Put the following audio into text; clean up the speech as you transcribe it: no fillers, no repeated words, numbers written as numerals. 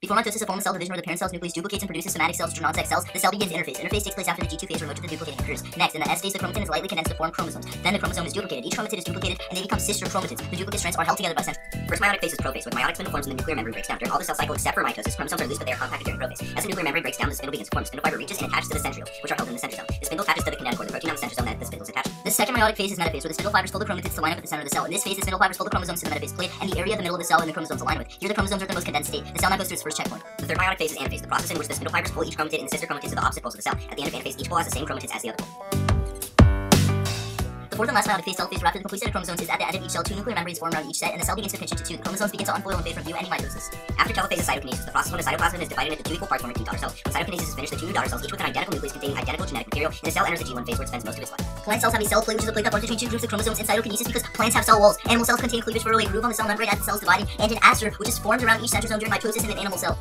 Before mitosis, a form of cell division where the parent cell's nucleus duplicates and produces somatic cells, Stronon's cells, the cell begins interphase. Interphase takes place after the G2 phase where most of the duplicating occurs. Next, in the S phase, the chromatin is lightly condensed to form chromosomes. Then the chromosome is duplicated. Each chromatid is duplicated and they become sister chromatids. The duplicate strands are held together by First meiotic phase is prophase, when meiotic spindle forms and the nuclear membrane breaks down. During all the cell cycle except for mitosis, chromosomes are loose but they are compacted during prophase. As the nuclear membrane breaks down, the spindle begins to form. Spindle fiber reaches and attaches to the centrioles, which are held in the centrosome. The spindle attaches to the kinetochore, the protein on the centrosome that the spindle is attached. The second meiotic phase is metaphase, where the spindle fibers pull the chromatids to line up at the center of the cell. In this phase, the spindle fibers pull the chromosomes to the metaphase plate and the area of the middle of the cell and the chromosomes align with. Here the chromosomes are at the most condensed state. The cell now goes through its first checkpoint. The third meiotic phase is anaphase, the process in which the spindle fibers pull each chromatid and the sister chromatids to the opposite poles of the cell. At the end of anaphase, each pole has the same chromatids as the other pole. The fourth and last meiotic phase, cell phase, where after the complete set of chromosomes is at the end of each cell, two nuclear membranes form around each set, and the cell begins to pinch into two. The chromosomes begin to unfold and fade from view, ending mitosis. After telophase is cytokinesis, the process when the cytoplasm is divided into two equal parts, forming two daughter cells. When cytokinesis is finished, the two new daughter cells, each with an identical nucleus containing identical genetic material, and the cell enters the G1 phase where it spends most of its life. Plant cells have a cell plate, which is a plate that forms between two groups of chromosomes in cytokinesis because plants have cell walls. Animal cells contain cleavage for a groove on the cell membrane as the cell is dividing, and an aster, which is formed around each centrosome during mitosis in an animal cell.